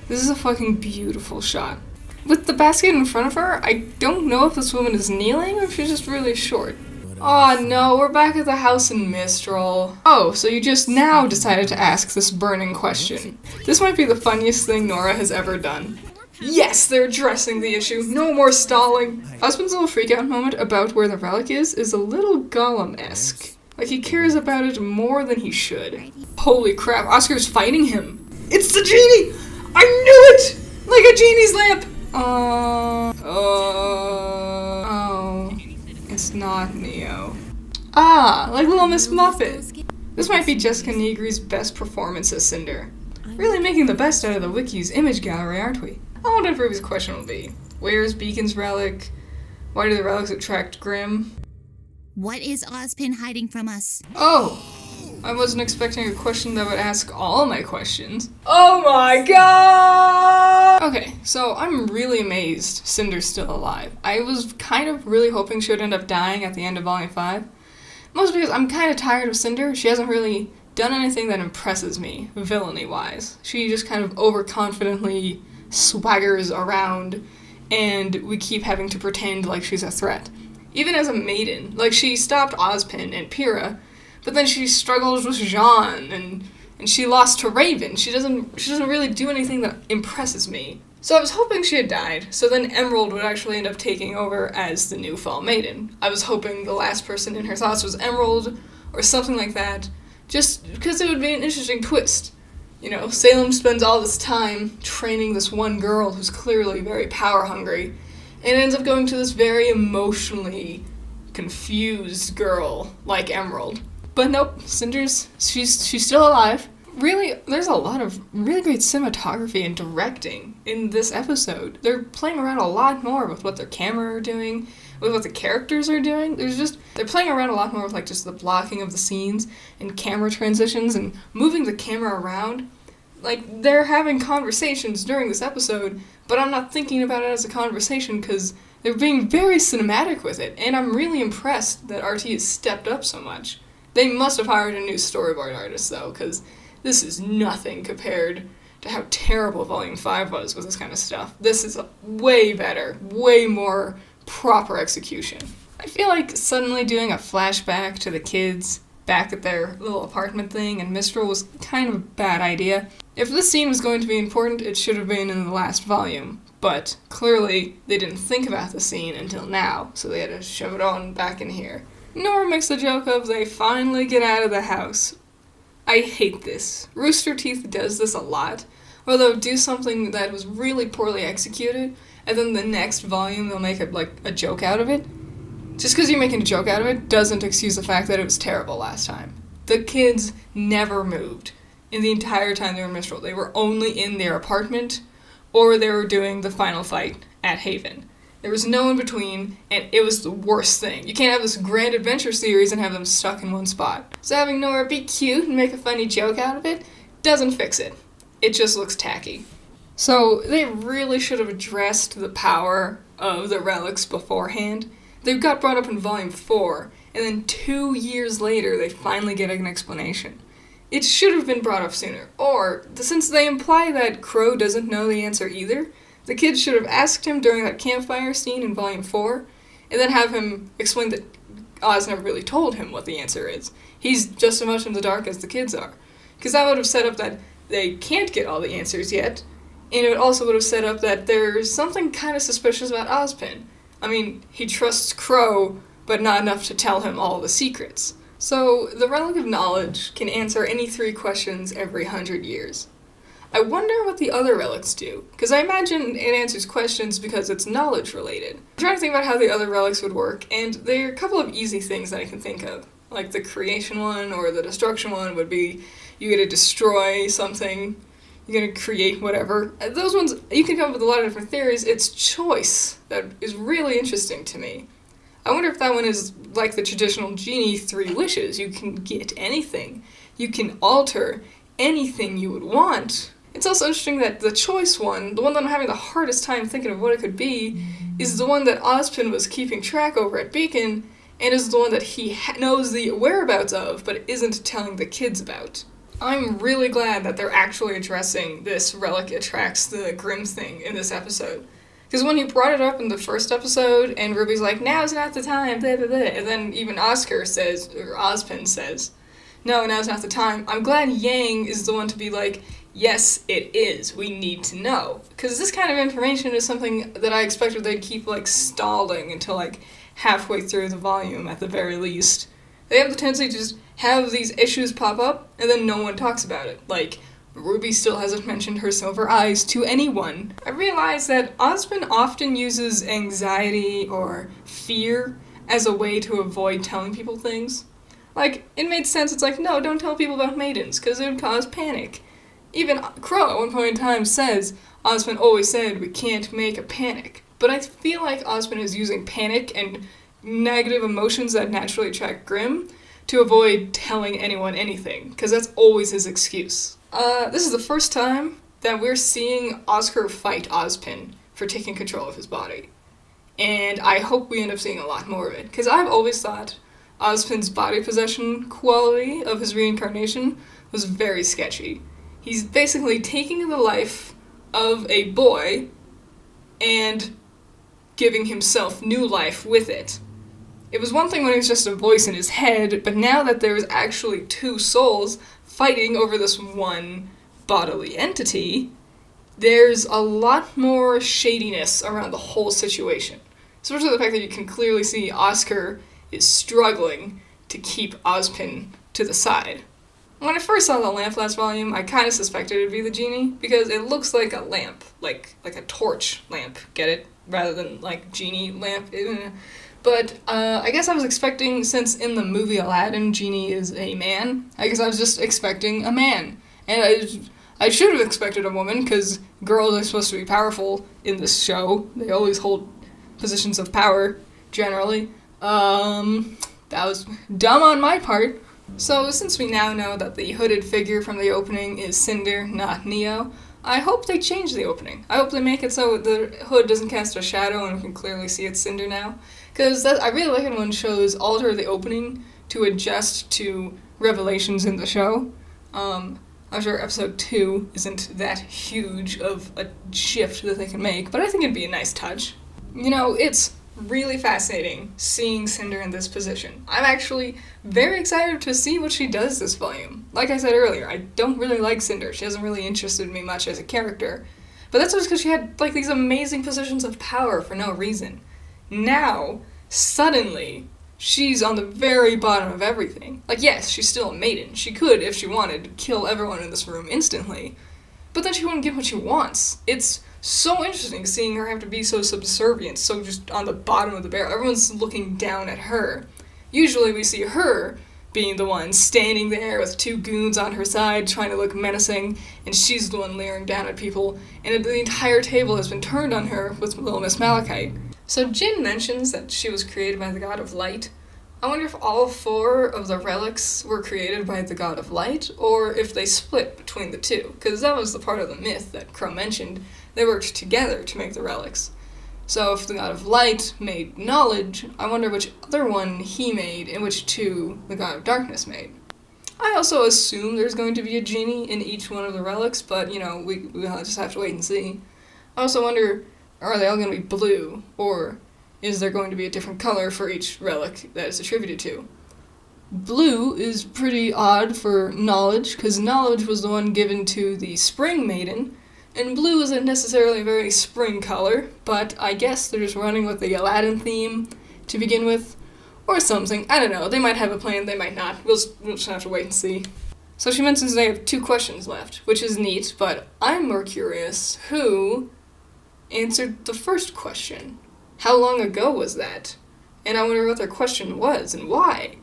This is a fucking beautiful shot. With the basket in front of her, I don't know if this woman is kneeling or if she's just really short. Oh no, we're back at the house in Mistral. Oh, so you just now decided to ask this burning question. This might be the funniest thing Nora has ever done. Yes, they're addressing the issue. No more stalling. Ozpin's little freakout moment about where the relic is a little Gollum-esque. Like he cares about it more than he should. Holy crap, Oscar's fighting him. It's the genie! I knew it! Like a genie's lamp! Oh. It's not Neo. Ah, like Little Miss Muffet. This might be Jessica Negri's best performance as Cinder. Really making the best out of the Wiki's image gallery, aren't we? I wonder if Ruby's question will be, where's Beacon's relic? Why do the relics attract Grimm? What is Ozpin hiding from us? Oh! I wasn't expecting a question that would ask all my questions. Oh my god! Okay, so I'm really amazed Cinder's still alive. I was kind of really hoping she would end up dying at the end of Volume 5. Mostly because I'm kind of tired of Cinder. She hasn't really done anything that impresses me, villainy-wise. She just kind of overconfidently swaggers around, and we keep having to pretend like she's a threat. Even as a maiden, like she stopped Ozpin and Pyrrha, but then she struggles with Jean, and she lost to Raven. She doesn't really do anything that impresses me. So I was hoping she had died, so then Emerald would actually end up taking over as the new Fall Maiden. I was hoping the last person in her thoughts was Emerald, or something like that, just because it would be an interesting twist. You know, Salem spends all this time training this one girl who's clearly very power-hungry, and ends up going to this very emotionally confused girl like Emerald. But nope, Cinder's, she's still alive. Really, there's a lot of really great cinematography and directing in this episode. They're playing around a lot more with what their camera are doing, with what the characters are doing. They're playing around a lot more with like just the blocking of the scenes and camera transitions and moving the camera around. Like, they're having conversations during this episode, but I'm not thinking about it as a conversation because they're being very cinematic with it, and I'm really impressed that RT has stepped up so much. They must have hired a new storyboard artist, though, because this is nothing compared to how terrible Volume 5 was with this kind of stuff. This is way better, way more proper execution. I feel like suddenly doing a flashback to the kids back at their little apartment thing in Mistral was kind of a bad idea. If this scene was going to be important, it should have been in the last volume, but clearly they didn't think about the scene until now, so they had to shove it on back in here. Nora makes the joke of they finally get out of the house. I hate this. Rooster Teeth does this a lot, where they'll do something that was really poorly executed, and then the next volume they'll make a joke out of it. Just because you're making a joke out of it doesn't excuse the fact that it was terrible last time. The kids never moved in the entire time they were in Mistral. They were only in their apartment, or they were doing the final fight at Haven. There was no in between, and it was the worst thing. You can't have this grand adventure series and have them stuck in one spot. So having Nora be cute and make a funny joke out of it doesn't fix it. It just looks tacky. So they really should have addressed the power of the relics beforehand. They got brought up in Volume 4, and then 2 years later they finally get an explanation. It should have been brought up sooner. Or, since they imply that Crow doesn't know the answer either, the kids should have asked him during that campfire scene in Volume 4, and then have him explain that Oz never really told him what the answer is. He's just as much in the dark as the kids are. Because that would have set up that they can't get all the answers yet, and it also would have set up that there's something kind of suspicious about Ozpin. I mean, he trusts Crow, but not enough to tell him all the secrets. So, the Relic of Knowledge can answer any 3 questions every 100 years. I wonder what the other relics do, because I imagine it answers questions because it's knowledge related. I'm trying to think about how the other relics would work, and there are a couple of easy things that I can think of. Like the creation one or the destruction one would be you get to destroy something, you're going to create whatever. Those ones, you can come up with a lot of different theories. It's choice that is really interesting to me. I wonder if that one is like the traditional genie 3 wishes. You can get anything. You can alter anything you would want. It's also interesting that the choice one, the one that I'm having the hardest time thinking of what it could be, is the one that Ozpin was keeping track over at Beacon, and is the one that he knows the whereabouts of, but isn't telling the kids about. I'm really glad that they're actually addressing this relic attracts the Grimm thing in this episode. Because when he brought it up in the first episode, and Ruby's like, now's not the time, blah, blah, blah, and then even Ozpin says, no, now's not the time, I'm glad Yang is the one to be like, yes, it is, we need to know. Because this kind of information is something that I expected they'd keep, like, stalling until, like, halfway through the volume, at the very least. They have the tendency to just have these issues pop up, and then no one talks about it. Like, Ruby still hasn't mentioned her silver eyes to anyone. I realize that Ozpin often uses anxiety or fear as a way to avoid telling people things. Like, it made sense, it's like, no, don't tell people about maidens, because it would cause panic. Even Crow at one point in time says, Ozpin always said we can't make a panic. But I feel like Ozpin is using panic and negative emotions that naturally attract Grimm to avoid telling anyone anything, because that's always his excuse. This is the first time that we're seeing Oscar fight Ozpin for taking control of his body. And I hope we end up seeing a lot more of it, because I've always thought Ozpin's body possession quality of his reincarnation was very sketchy. He's basically taking the life of a boy and giving himself new life with it. It was one thing when it was just a voice in his head, but now that there's actually two souls fighting over this one bodily entity, there's a lot more shadiness around the whole situation. Especially the fact that you can clearly see Oscar is struggling to keep Ozpin to the side. When I first saw the lamp last volume, I kind of suspected it'd be the genie, because it looks like a lamp, like a torch lamp, get it? Rather than, like, genie lamp. But I guess I was expecting, since in the movie Aladdin, Genie is a man, I guess I was just expecting a man. And I should have expected a woman, because girls are supposed to be powerful in this show. They always hold positions of power, generally. That was dumb on my part. So, since we now know that the hooded figure from the opening is Cinder, not Neo, I hope they change the opening. I hope they make it so the hood doesn't cast a shadow and we can clearly see it's Cinder now. Because I really like it when shows alter the opening to adjust to revelations in the show. I'm sure episode 2 isn't that huge of a shift that they can make, but I think it'd be a nice touch. You know, it's really fascinating seeing Cinder in this position. I'm actually very excited to see what she does this volume. Like I said earlier, I don't really like Cinder. She hasn't really interested me much as a character. But that's just because she had, like, these amazing positions of power for no reason. Now, suddenly, she's on the very bottom of everything. Like, yes, she's still a maiden. She could, if she wanted, kill everyone in this room instantly. But then she wouldn't get what she wants. It's so interesting seeing her have to be so subservient, so just on the bottom of the barrel. Everyone's looking down at her. Usually we see her being the one standing there with two goons on her side trying to look menacing, and she's the one leering down at people, and the entire table has been turned on her with little Miss Malachite. So Jin mentions that she was created by the god of light. I wonder if all 4 of the relics were created by the god of light, or if they split between the two, because that was the part of the myth that Crow mentioned. They worked together to make the relics. So if the god of light made knowledge, I wonder which other one he made and which 2 the god of darkness made. I also assume there's going to be a genie in each one of the relics, but, you know, we'll just have to wait and see. I also wonder, are they all going to be blue, or is there going to be a different color for each relic that it's attributed to? Blue is pretty odd for knowledge, because knowledge was the one given to the spring maiden, and blue isn't necessarily a very spring color, but I guess they're just running with the Aladdin theme to begin with, or something. I don't know, they might have a plan, they might not. We'll just have to wait and see. So she mentions they have 2 questions left, which is neat, but I'm more curious who answered the first question. How long ago was that? And I wonder what their question was, and why.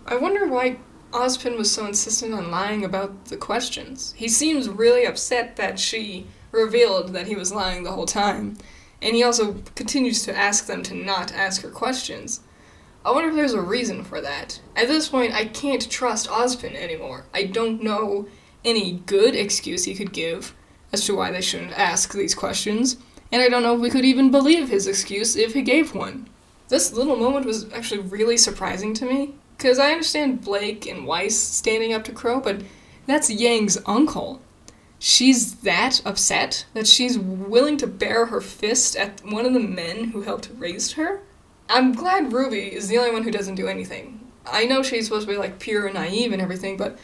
I wonder why Ozpin was so insistent on lying about the questions. He seems really upset that she revealed that he was lying the whole time, and he also continues to ask them to not ask her questions. I wonder if there's a reason for that. At this point, I can't trust Ozpin anymore. I don't know any good excuse he could give as to why they shouldn't ask these questions, and I don't know if we could even believe his excuse if he gave one. This little moment was actually really surprising to me, because I understand Blake and Weiss standing up to Crow, but That's Yang's uncle. She's that upset that she's willing to bare her fist at one of the men who helped raise her? I'm glad RWBY is the only one who doesn't do anything. I know she's supposed to be like pure and naive and everything, but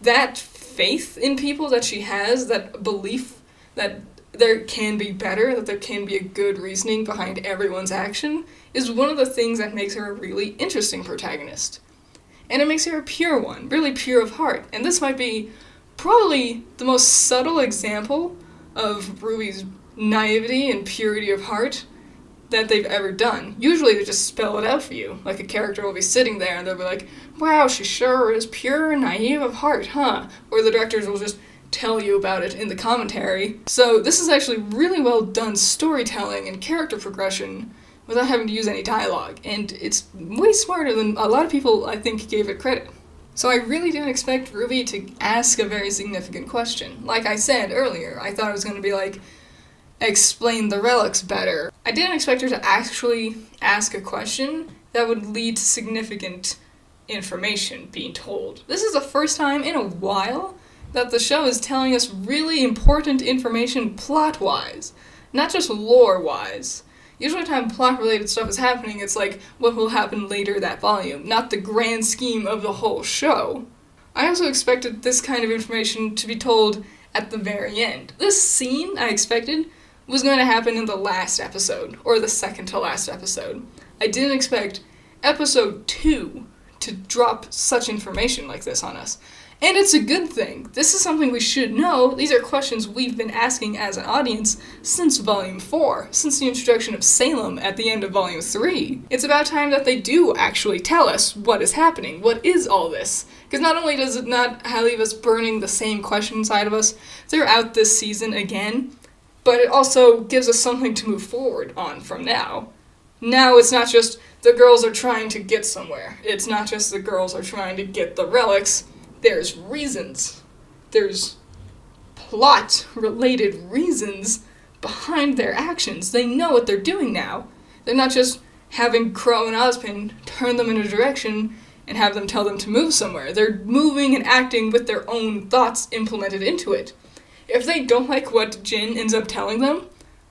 that faith in people that she has, that belief that there can be better, that there can be a good reasoning behind everyone's action, is one of the things that makes her a really interesting protagonist. And it makes her a pure one, really pure of heart. And this might be probably the most subtle example of RWBY's naivety and purity of heart that they've ever done. Usually they just spell it out for you. Like a character will be sitting there and they'll be like, wow, she sure is pure and naive of heart, huh? Or the directors will just tell you about it in the commentary. So this is actually really well done storytelling and character progression without having to use any dialogue. And it's way smarter than a lot of people, I think, gave it credit. So I really didn't expect RWBY to ask a very significant question. Like I said earlier, I thought it was going to be like, explain the relics better. I didn't expect her to actually ask a question that would lead to significant information being told. This is the first time in a while that the show is telling us really important information plot-wise, not just lore-wise. Usually time plot-related stuff is happening, it's like what will happen later that volume, not the grand scheme of the whole show. I also expected this kind of information to be told at the very end. This scene, I expected, was going to happen in the last episode, or the second to last episode. I didn't expect episode 2 to drop such information like this on us. And it's a good thing. This is something we should know. These are questions we've been asking as an audience since Volume 4, since the introduction of Salem at the end of Volume 3. It's about time that they do actually tell us what is happening. What is all this? Because not only does it not leave us burning the same question inside of us throughout this season again, but it also gives us something to move forward on from now. Now it's not just the girls are trying to get somewhere. It's not just the girls are trying to get the relics. There's reasons. There's plot-related reasons behind their actions. They know what they're doing now. They're not just having Crow and Ozpin turn them in a direction and have them tell them to move somewhere. They're moving and acting with their own thoughts implemented into it. If they don't like what Jin ends up telling them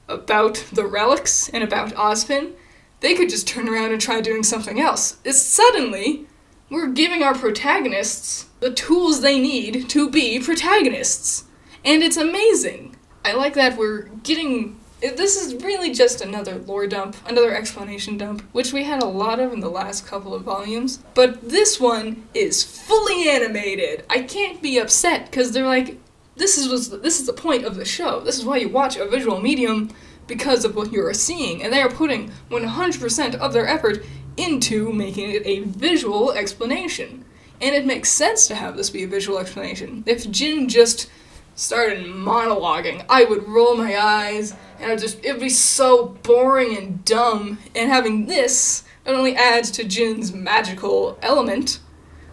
about the relics and about Ozpin, they could just turn around and try doing something else. Suddenly, we're giving our protagonists the tools they need to be protagonists. And it's amazing. I like that we're getting... This is really just another lore dump, another explanation dump, which we had a lot of in the last couple of volumes. But this one is fully animated. I can't be upset, because they're like, this is the point of the show. This is why you watch a visual medium, because of what you're seeing. And they are putting 100% of their effort into making it a visual explanation. And it makes sense to have this be a visual explanation. If Jin just started monologuing, I would roll my eyes, and it'd be so boring and dumb. And having this not only adds to Jin's magical element,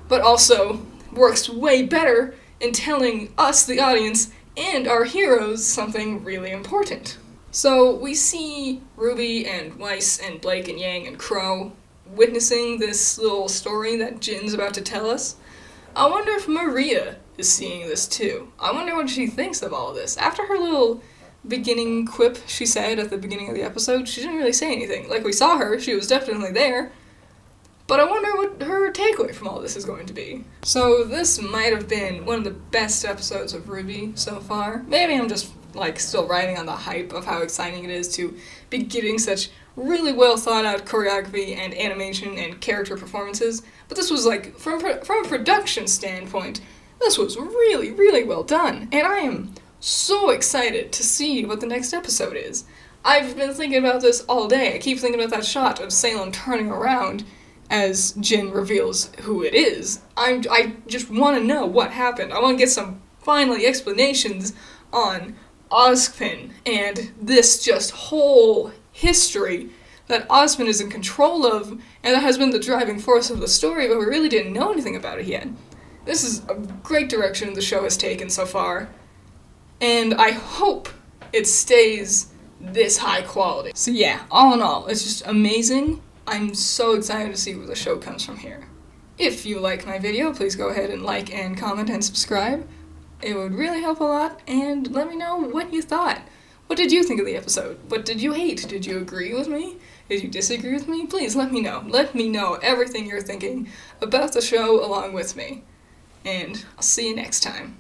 but also works way better in telling us, the audience, and our heroes something really important. So we see RWBY and Weiss and Blake and Yang and Crow witnessing this little story that Jin's about to tell us. I wonder if Maria is seeing this too. I wonder what she thinks of all of this. After her little beginning quip she said at the beginning of the episode, she didn't really say anything. Like, we saw her, she was definitely there, but I wonder what her takeaway from all this is going to be. So this might have been one of the best episodes of RWBY so far. Maybe I'm just still riding on the hype of how exciting it is to be getting such really well thought out choreography and animation and character performances. But this was from a production standpoint, this was really, really well done. And I am so excited to see what the next episode is. I've been thinking about this all day. I keep thinking about that shot of Salem turning around as Jin reveals who it is. I just want to know what happened. I want to get some, finally, explanations on Ozpin and this just whole history that Ozpin is in control of, and that has been the driving force of the story, but we really didn't know anything about it yet. This is a great direction the show has taken so far, and I hope it stays this high quality. So yeah, all in all, it's just amazing. I'm so excited to see where the show comes from here. If you like my video, please go ahead and like and comment and subscribe. It would really help a lot, and let me know what you thought. What did you think of the episode? What did you hate? Did you agree with me? Did you disagree with me? Please let me know. Let me know everything you're thinking about the show along with me. And I'll see you next time.